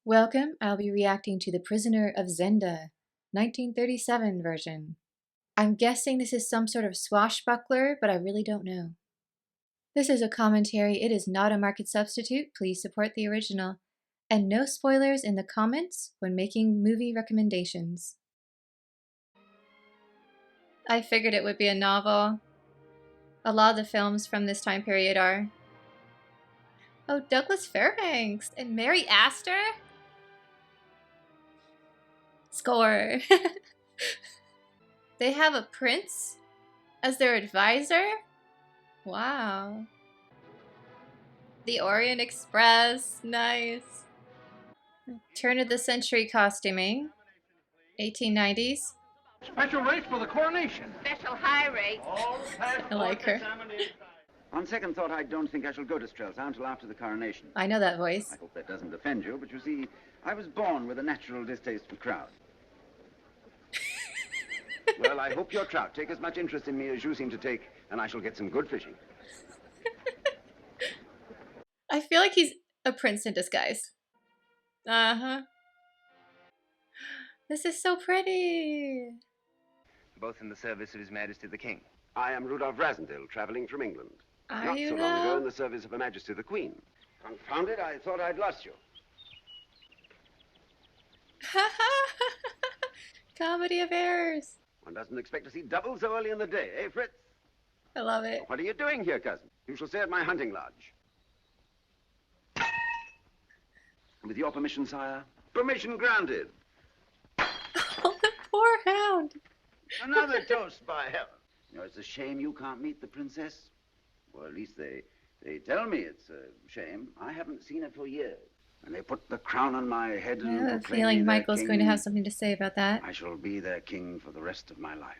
Welcome, I'll be reacting to The Prisoner of Zenda, 1937 version. I'm guessing this is some sort of swashbuckler, but I really don't know. This is a commentary, it is not a market substitute, please support the original. And no spoilers in the comments when making movie recommendations. I figured it would be a novel. A lot of the films from this time period are. Oh, Douglas Fairbanks and Mary Astor? Score! They have a prince as their advisor? Wow. The Orient Express, nice. Turn of the century costuming, 1890s. Special rates for the coronation. Special high rates. I like her. On second thought, I don't think I shall go to Strelzow until after the coronation. I know that voice. I hope that doesn't offend you, but you see, I was born with a natural distaste for crowds. Well, I hope your trout take as much interest in me as you seem to take, and I shall get some good fishing. I feel like he's a prince in disguise. Uh-huh. This is so pretty. Both in the service of His Majesty the King. I am Rudolph Rasendale, traveling from England. Are Not you so long ago though? in the service of Her Majesty the Queen. Confound it, I thought I'd lost you. Comedy of errors. One doesn't expect to see double so early in the day, eh, Fritz? I love it. What are you doing here, cousin? You shall stay at my hunting lodge. With your permission, sire. Permission granted. Oh, the poor hound. Another toast, by heaven. You know, it's a shame you can't meet the princess. Well, at least they tell me it's a shame. I haven't seen her for years. And they put the crown on my head I and have a proclaim me feeling their Michael's going to king. have something to say about that. I shall be their king for the rest of my life.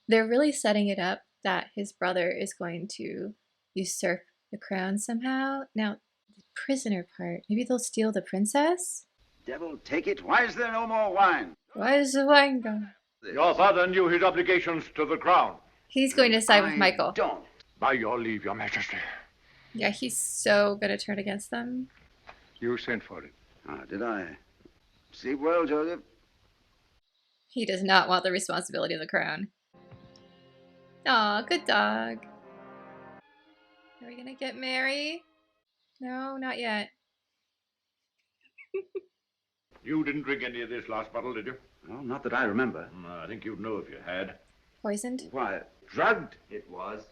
They're really setting it up that his brother is going to usurp the crown somehow. Now, the prisoner part, maybe they'll steal the princess? Devil take it, why is there no more wine? Why is the wine gone? Your father knew his obligations to the crown. He's going to side with I Michael. don't. By your leave, Your Majesty. Yeah, he's so gonna turn against them. You sent for it. Ah, did I? Sleep well, Joseph? He does not want the responsibility of the crown. Aw, good dog. Are we gonna get Mary? No, not yet. You didn't drink any of this last bottle, did you? Well, not that I remember. I think you'd know if you had. Poisoned? Why? Drugged, it was.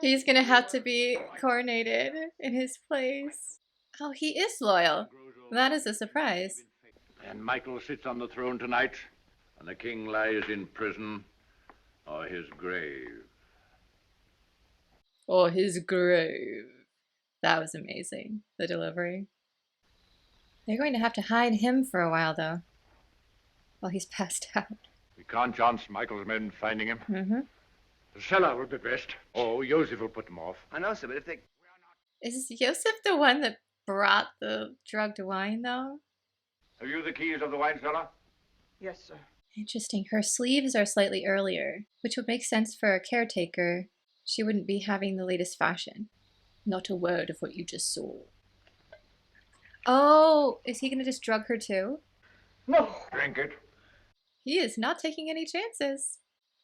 He's gonna have to be coronated in his place. Oh, he is loyal. That is a surprise. And Michael sits on the throne tonight, and the king lies in prison or his grave. Or his grave. That was amazing, the delivery. They're going to have to hide him for a while, though, while he's passed out. We can't chance Michael's men finding him. Mm-hmm. The cellar will be best. Oh, Joseph will put them off. I know, sir, but if they... Is Joseph the one that brought the drugged wine, though? Have you the keys of the wine cellar? Yes, sir. Interesting. Her sleeves are slightly earlier, which would make sense for a caretaker. She wouldn't be having the latest fashion. Not a word of what you just saw. Oh, is he going to just drug her too? No. Drink it. He is not taking any chances.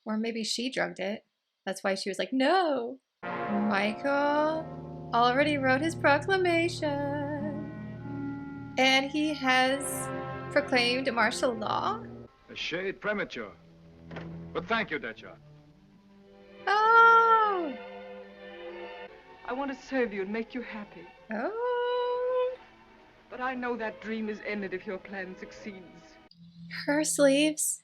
Or maybe she drugged it. That's why she was like, no. Michael already wrote his proclamation. And he has proclaimed martial law. A shade premature. But thank you, Dutcher. Oh. I want to serve you and make you happy. Oh. But I know that dream is ended if your plan succeeds. Her sleeves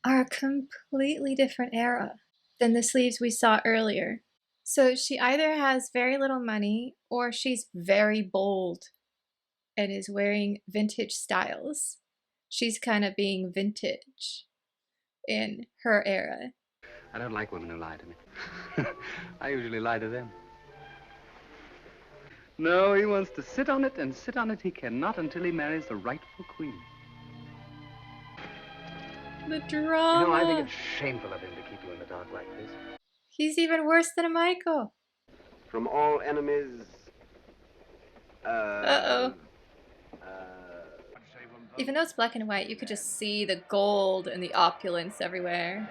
are a completely different era than the sleeves we saw earlier. So she either has very little money or she's very bold and is wearing vintage styles. She's kind of being vintage in her era. I don't like women who lie to me. I usually lie to them. No, he wants to sit on it, and sit on it he cannot until he marries the rightful queen. The drama. You know, I think it's shameful of him to keep you in the dark like this. He's even worse than a Michael. From all enemies, Uh-oh. Even though it's black and white, you could just see the gold and the opulence everywhere.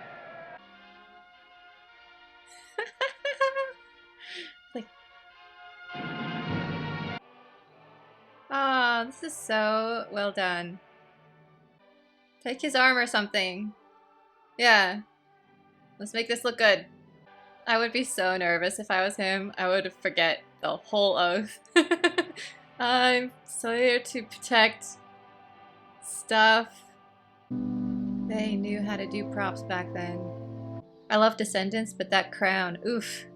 Like, oh, this is so well done. Take his arm or something. Yeah. Let's make this look good. I would be so nervous if I was him. I would forget the whole oath. I'm so here to protect stuff. They knew how to do props back then. I love Descendants, but that crown, oof,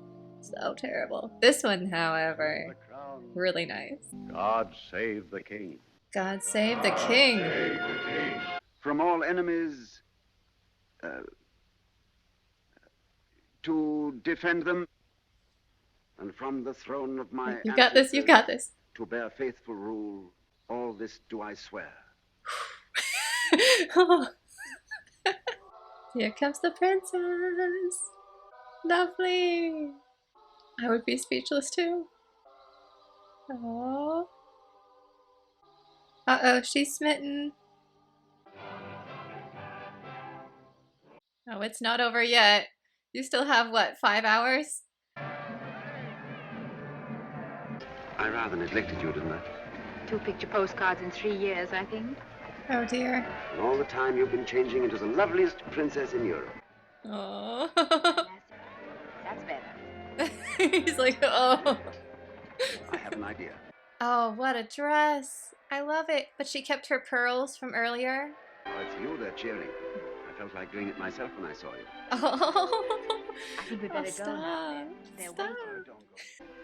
so terrible. This one, however, really nice. God save the king. God save the king. Save the king. From all enemies, to defend them, and from the throne of my You got this, you got this. to bear faithful rule, all this do I swear. Here comes the princess. Lovely. I would be speechless too. Oh. Uh-oh, she's smitten. Oh, it's not over yet. You still have, what, 5 hours? I rather neglected you, didn't I? 2 picture postcards in 3 years, I think. Oh dear. And all the time you've been changing into the loveliest princess in Europe. Oh. That's better. He's like, oh. I have an idea. Oh, what a dress. I love it. But she kept her pearls from earlier. Oh, it's you they're cheering. I felt like doing it myself when I saw you. Oh. I think we Oh, better go. stop. They're Stop. Don't go.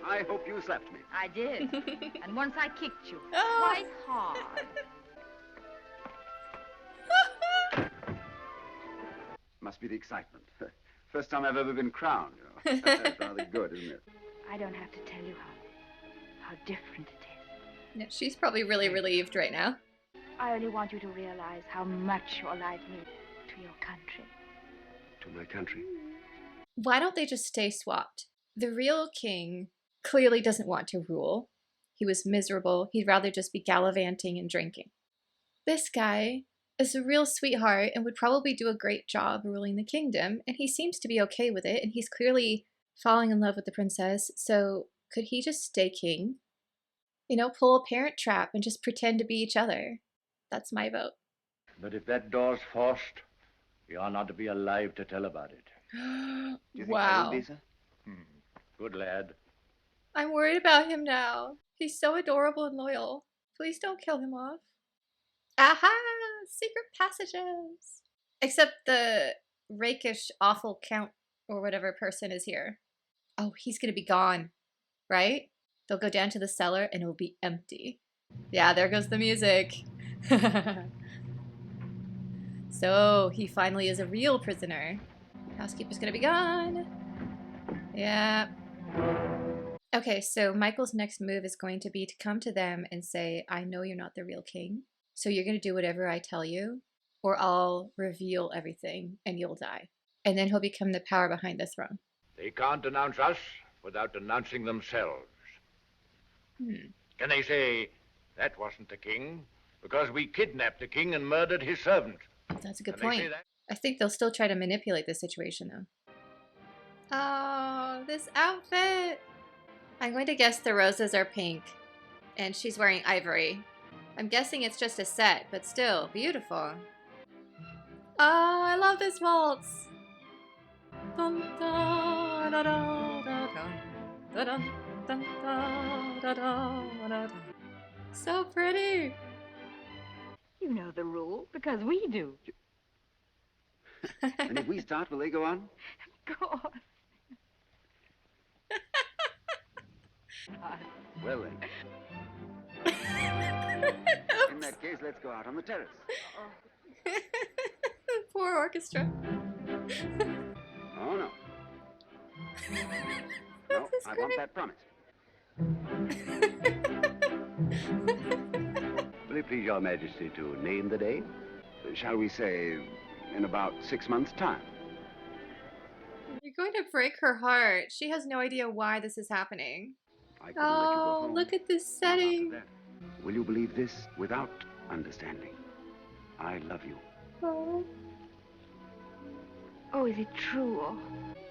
I hope you slapped me. I did. And once I kicked you. Oh. Quite hard. Must be the excitement. First time I've ever been crowned, you know. That's rather good, isn't it? I don't have to tell you how different it is. Yeah, she's probably really relieved right now. I only want you to realize how much your life means to your country. To my country. Why don't they just stay swapped? The real king clearly doesn't want to rule. He was miserable. He'd rather just be gallivanting and drinking. This guy is a real sweetheart and would probably do a great job ruling the kingdom, and he seems to be okay with it, and he's clearly falling in love with the princess, so could he just stay king? You know, pull a parent trap and just pretend to be each other. That's my vote. But if that door's forced, you are not to be alive to tell about it. Do you think I Wow. will be, sir? Good lad. I'm worried about him now. He's so adorable and loyal. Please don't kill him off. Aha! Secret passages! Except the rakish, awful count or whatever person is here. Oh, he's gonna be gone, right? They'll go down to the cellar and it will be empty. Yeah, there goes the music. So, he finally is a real prisoner. Housekeeper's gonna be gone. Yeah. Okay, so Michael's next move is going to be to come to them and say, I know you're not the real king, so you're going to do whatever I tell you, or I'll reveal everything and you'll die. And then he'll become the power behind the throne. They can't denounce us without denouncing themselves. Can they say, that wasn't the king, because we kidnapped the king and murdered his servant? That's a good Can they say point. that? I think they'll still try to manipulate the situation, though. Oh, this outfit! I'm going to guess the roses are pink, and she's wearing ivory. I'm guessing it's just a set, but still, beautiful. Oh, I love this waltz! Dun, da, da, da, da, da, dun, dun, da, da, da, da, da. So pretty! You know the rule, because we do. And if we start, will they go on? Go on. Well then. In that case, let's go out on the terrace. Poor orchestra. Oh, no. No, This is I want great. that promise. Will it please your majesty to name the day? Shall we say, in about 6 months' time? You're going to break her heart. She has no idea why this is happening. I couldn't let you go Oh, home. look at this Not after setting. that. Will you believe this without understanding? I love you. Oh. Oh, is it true?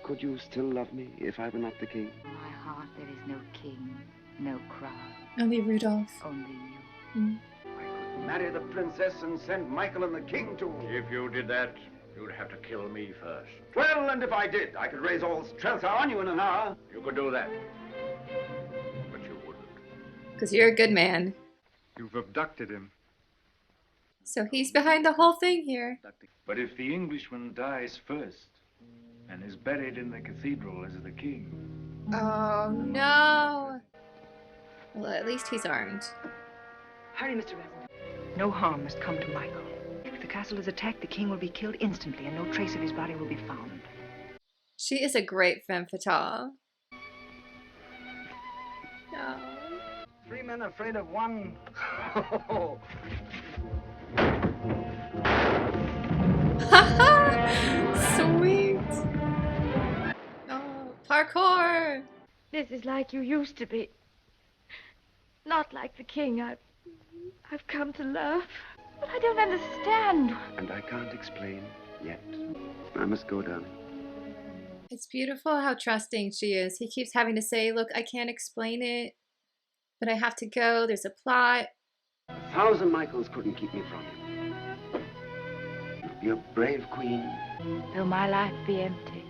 Could you still love me if I were not the king? In my heart, there is no king, no crown, Only Rudolph. only you. Mm. I could marry the princess and send Michael and the king to... If you did that, you'd have to kill me first. Well, and if I did, I could raise all Streltsau on you in an hour. You could do that. But you wouldn't. Because you're a good man. You've abducted him. So he's behind the whole thing here. But if the Englishman dies first and is buried in the cathedral as the king, Oh no. Well, at least he's armed. Hurry, Mr. Resident. No harm must come to Michael. If the castle is attacked, the king will be killed instantly, and no trace of his body will be found. She is a great femme fatale. No. 3 men afraid of one. Sweet. Oh, parkour. This is like you used to be. Not like the king I've come to love. But I don't understand. And I can't explain yet. I must go, darling. It's beautiful how trusting she is. He keeps having to say, look, I can't explain it, but I have to go. There's a plot. 1,000 Michaels couldn't keep me from you. You're a brave queen. Though my life be empty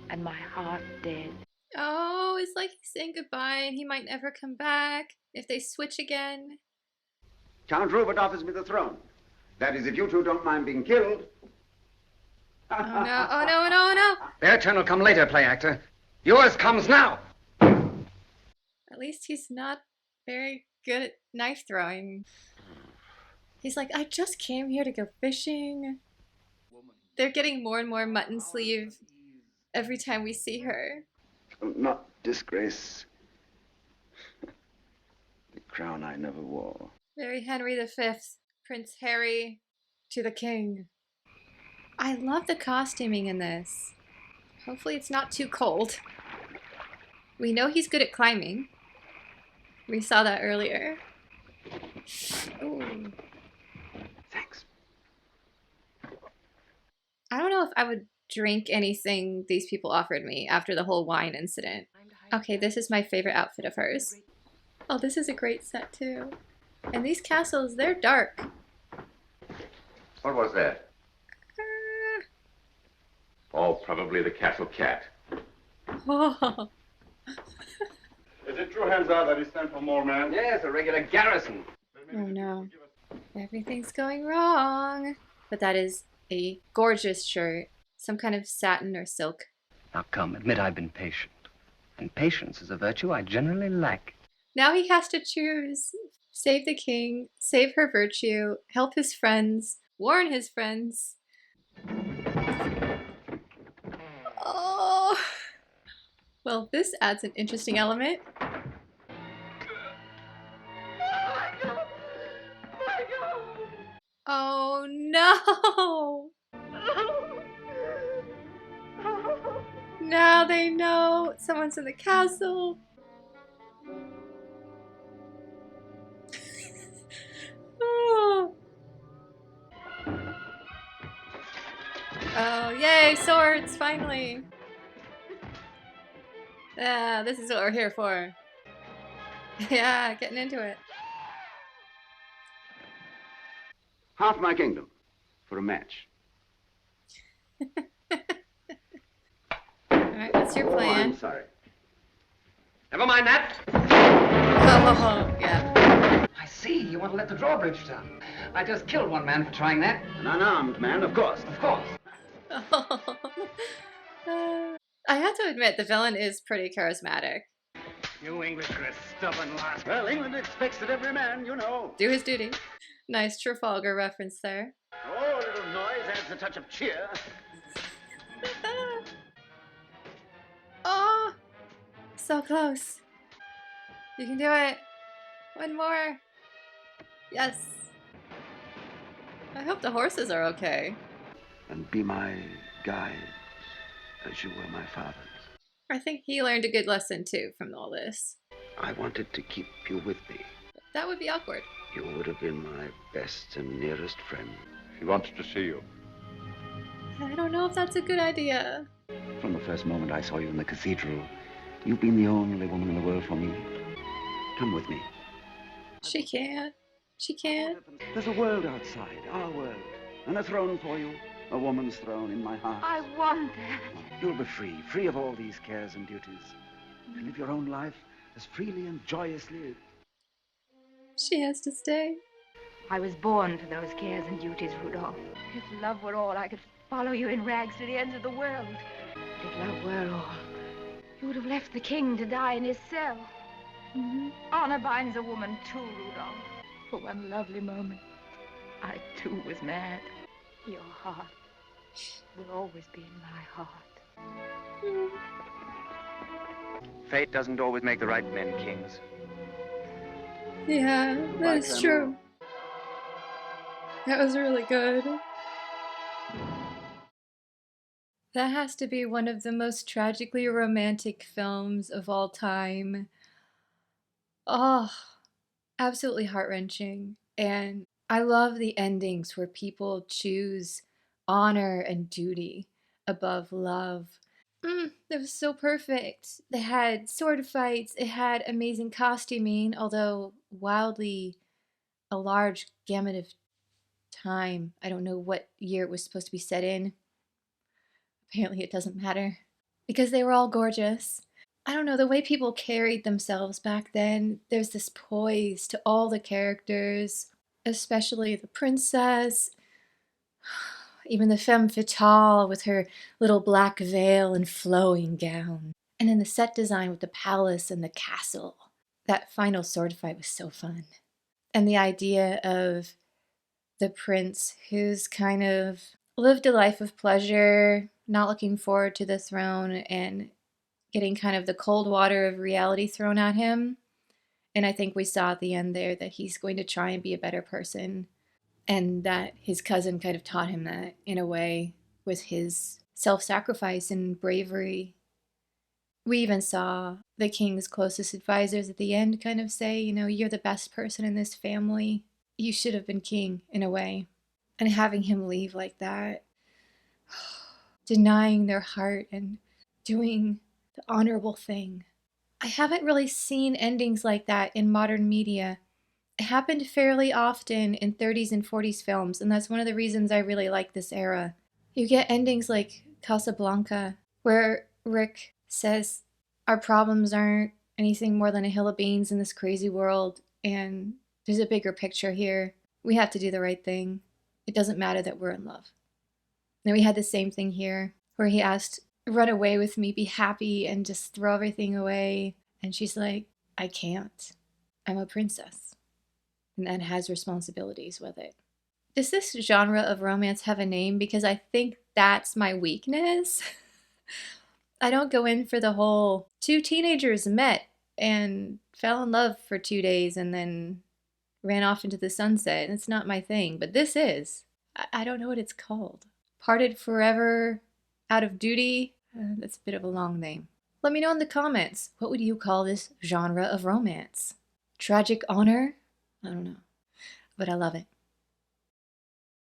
and my heart dead. Oh, it's like he's saying goodbye and he might never come back if they switch again. Count Rupert offers me the throne. That is, if you two don't mind being killed. Oh no, oh no, no, no. Their turn will come later, play actor. Yours comes now. At least he's not very good at knife throwing. He's like, I just came here to go fishing. They're getting more and more mutton sleeve every time we see her. Will not disgrace the crown I never wore. Very Henry V, Prince Harry to the king. I love the costuming in this. Hopefully it's not too cold. We know he's good at climbing. We saw that earlier. Ooh. Thanks. I don't know if I would drink anything these people offered me after the whole wine incident. Okay, this is my favorite outfit of hers. Oh, this is a great set too. And these castles, they're dark. What was that? Oh, probably the castle cat. Oh. is it true, Hansa, that he sent for more men? Yes, a regular garrison. Oh no. Everything's going wrong. But that is a gorgeous shirt. Some kind of satin or silk. Now come, admit I've been patient. And patience is a virtue I generally lack. Now he has to choose. Save the king, save her virtue, help his friends, warn his friends. Oh. Well, this adds an interesting element. Oh no! Now they know someone's in the castle. Oh. Oh, yay, swords, finally. Yeah, this is what we're here for. Yeah, getting into it. Half my kingdom for a match. Alright, what's your Oh, plan? I'm sorry. Never mind that. Oh, yeah. I see. You want to let the drawbridge down. I just killed one man for trying that. An unarmed man, of course. Of course. I have to admit, the villain is pretty charismatic. You English are a stubborn lot. Well, England expects that every man, you know. Do his duty. Nice Trafalgar reference there. Oh, a little noise adds a touch of cheer. Oh, so close. You can do it. One more. Yes. I hope the horses are okay. And be my guide as you were my father's. I think he learned a good lesson too from all this. I wanted to keep you with me. That would be awkward. You would have been my best and nearest friend. She wants to see you. I don't know if that's a good idea. From the first moment I saw you in the cathedral, you've been the only woman in the world for me. Come with me. She can't. She can't. There's a world outside, our world. And a throne for you. A woman's throne in my heart. I want that. You'll be free, free of all these cares and duties. To live your own life as freely and joyously. She has to stay. I was born for those cares and duties, Rudolph. If love were all, I could follow you in rags to the ends of the world. But if love were all, you would have left the king to die in his cell. Honor binds a woman too, Rudolph. For one lovely moment, I too was mad. Your heart will always be in my heart. Fate doesn't always make the right men kings. Yeah, that is true. That was really good. That has to be one of the most tragically romantic films of all time. Oh, absolutely heart-wrenching. And I love the endings where people choose honor and duty above love. It was so perfect. They had sword fights, it had amazing costuming, although wildly a large gamut of time. I don't know what year it was supposed to be set in. Apparently it doesn't matter. Because they were all gorgeous. I don't know, the way people carried themselves back then, there's this poise to all the characters, especially the princess, even the femme fatale with her little black veil and flowing gown. And then the set design with the palace and the castle. That final sword fight was so fun. And the idea of the prince who's kind of lived a life of pleasure, not looking forward to the throne, and getting kind of the cold water of reality thrown at him. And I think we saw at the end there that he's going to try and be a better person, and that his cousin kind of taught him that in a way with his self-sacrifice and bravery. We even saw the king's closest advisors at the end kind of say, you know, you're the best person in this family. You should have been king in a way. And having him leave like that, denying their heart and doing the honorable thing. I haven't really seen endings like that in modern media. It happened fairly often in 30s and 40s films, and that's one of the reasons I really like this era. You get endings like Casablanca, where Rick says, our problems aren't anything more than a hill of beans in this crazy world, and there's a bigger picture here. We have to do the right thing. It doesn't matter that we're in love. And we had the same thing here, where he asked, run away with me, be happy, and just throw everything away. And she's like, I can't. I'm a princess. And that has responsibilities with it. Does this genre of romance have a name? Because I think that's my weakness. I don't go in for the whole two teenagers met and fell in love for 2 days and then ran off into the sunset. It's not my thing, but this is. I don't know what it's called. Parted Forever, Out of Duty. That's a bit of a long name. Let me know in the comments. What would you call this genre of romance? Tragic honor? I don't know. But I love it.